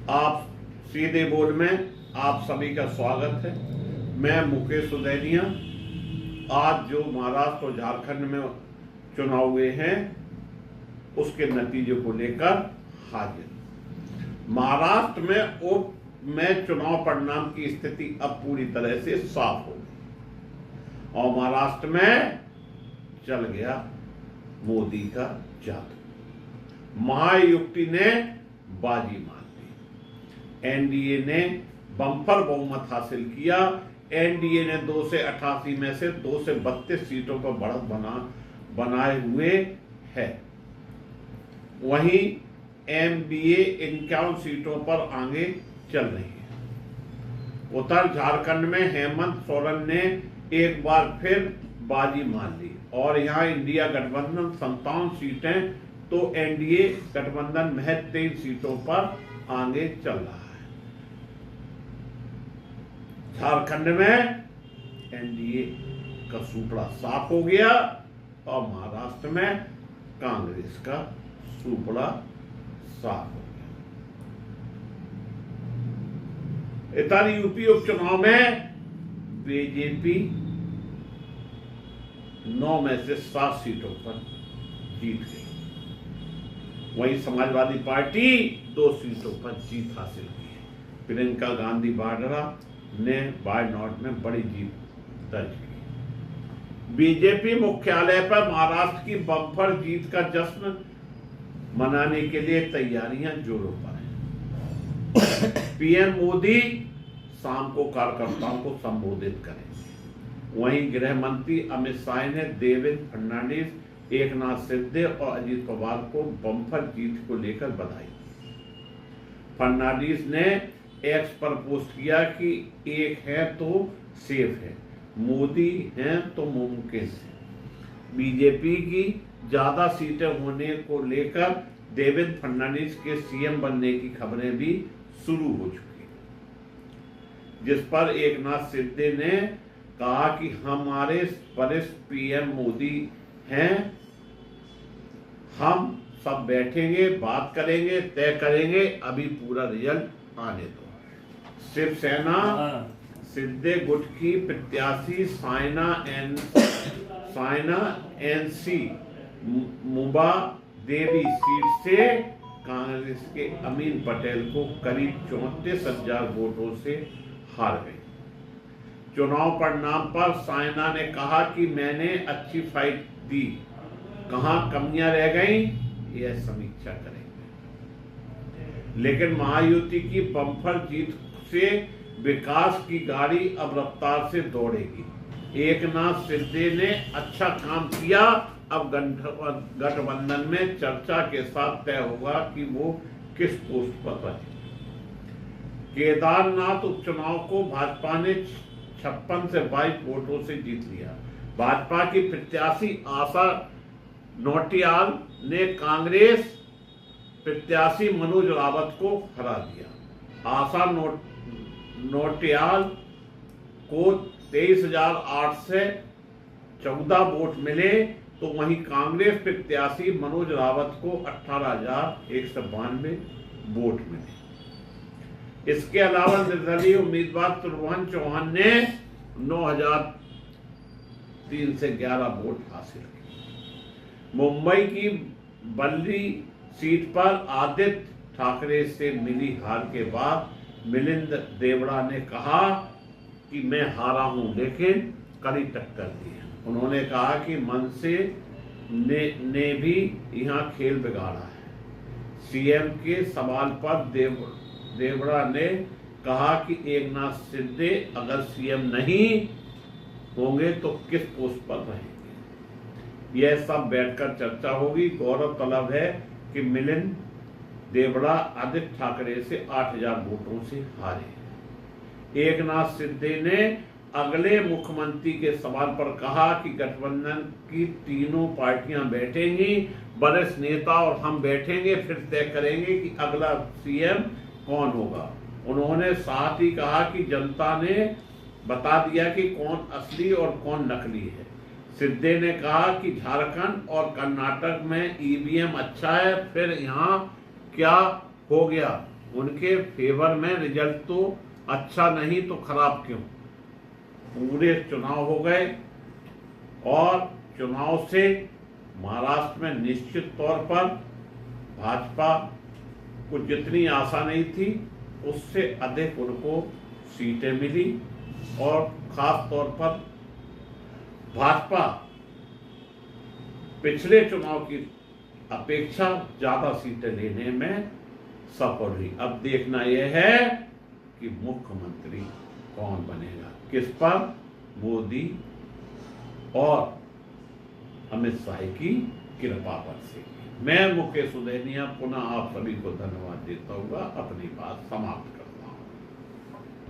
आप सीधे बोल में आप सभी का स्वागत है। मैं मुकेश सुदैनिया। आज जो महाराष्ट्र और झारखंड में चुनाव हुए हैं उसके नतीजों को लेकर हाजिर। महाराष्ट्र में चुनाव परिणाम की स्थिति अब पूरी तरह से साफ हो गई और महाराष्ट्र में चल गया मोदी का जादू। महायुति ने बाजी मान ली। एनडीए ने बम्पर बहुमत हासिल किया। एनडीए ने 2 से 88 में से 2 से 32 सीटों पर बढ़त बनाए हुए है। वहीं एमबीए 51 सीटों पर आगे चल रही है। उत्तर झारखंड में हेमंत सोरेन ने एक बार फिर बाजी मान ली और यहां इंडिया गठबंधन 57 सीटें तो एनडीए गठबंधन महज 23 सीटों पर आगे चल रहा है। झारखंड में एनडीए का सूपड़ा साफ हो गया और महाराष्ट्र में कांग्रेस का सूपड़ा साफ हो गया। इधर यूपी उपचुनाव में बीजेपी 9 में से 7 सीटों पर जीत गई। वहीं समाजवादी पार्टी 2 सीटों पर जीत हासिल की है। प्रियंका गांधी वाड्रा ने वायनाड में बड़ी जीत दर्ज की। बीजेपी मुख्यालय पर महाराष्ट्र की बम्पर जीत का जश्न मनाने के लिए तैयारियां जोरों पर हैं। पीएम मोदी शाम को कार्यकर्ताओं को संबोधित करेंगे। वहीं गृह मंत्री अमित शाह ने देवेंद्र फडणवीस, एकनाथ शिंदे और अजीत पवार को बम्पर जीत को लेकर बधाई। फडणवीस ने एक्स पर पोस्ट किया कि एक है तो सेफ है, मोदी हैं तो मुमकिन है। बीजेपी की ज्यादा सीटें होने को लेकर देवेंद्र फडणवीस के सीएम बनने की खबरें भी शुरू हो चुकी, जिस पर एकनाथ शिंदे ने कहा कि हमारे वरिष्ठ पीएम मोदी हैं, हम सब बैठेंगे, बात करेंगे, तय करेंगे, अभी पूरा रिजल्ट आने दो। शिवसेना शिंदे गुट की प्रत्याशी सायना एनसी मुंबा देवी सीट से कांग्रेस के अमीन पटेल को करीब 34,000 वोटों से हार गई। चुनाव परिणाम पर सायना ने कहा कि मैंने अच्छी फाइट दी, कहां कमियां रह गई यह समीक्षा करेंगे। लेकिन महायुति की बम्पर जीत से विकास की गाड़ी अब रफ्तार से दौड़ेगी। एकनाथ शिंदे ने अच्छा काम किया। अब गठबंधन में चर्चा के साथ तय होगा कि वो किस पोस्ट पर बने। केदारनाथ उपचुनाव को भाजपा ने 56 से 22 वोटों से जीत लिया। भाजपा की प्रत्याशी आशा नौटियाल ने कांग्रेस प्रत्याशी मनोज रावत को हरा दिया। आशा नौटियाल को 23,814 वोट मिले तो वहीं कांग्रेस प्रत्याशी मनोज रावत को 18,192 वोट मिले। इसके अलावा निर्दलीय उम्मीदवार त्रिभुवन चौहान ने 9,311 वोट हासिल किए। मुंबई की बल्ली सीट पर आदित्य ठाकरे से मिली हार के बाद मिलिंद देवड़ा ने कहा कि मैं हारा हूं लेकिन कड़ी टक्कर दी है। उन्होंने कहा कि मन से ने भी यहां खेल बिगाड़ा है। सीएम के सवाल पर देवड़ा ने कहा कि एकनाथ शिंदे अगर सीएम नहीं होंगे तो किस पोस्ट पर रहेंगे। यह सब बैठकर चर्चा होगी। गौरव तलब है कि मिलिंद देवड़ा आदित्य ठाकरे से 8,000 वोटों से हारे। एकनाथ शिंदे ने अगले मुख्यमंत्री के सवाल पर कहा कि गठबंधन की तीनों पार्टियां बैठेंगी, वरिष्ठ नेता और हम बैठेंगे, फिर तय करेंगे कि अगला सीएम कौन होगा। उन्होंने साथ ही कहा कि जनता ने बता दिया कि कौन असली और कौन नकली है। शिंदे ने कहा कि झारखंड और कर्नाटक में ईवीएम अच्छा है, फिर यहाँ क्या हो गया। उनके फेवर में रिजल्ट तो अच्छा नहीं तो खराब क्यों। पूरे चुनाव हो गए और चुनाव से महाराष्ट्र में निश्चित तौर पर भाजपा को जितनी आशा नहीं थी उससे अधिक उनको सीटें मिली और खास तौर पर भाजपा पिछले चुनाव की अपेक्षा ज्यादा सीटें लेने में सफल हुई। अब देखना यह है कि मुख्यमंत्री कौन बनेगा, किस पर, मोदी और अमित शाह की कृपा पर से। मैं मुकेश उदयनिया पुनः आप सभी को धन्यवाद देता हूँ, अपनी बात समाप्त।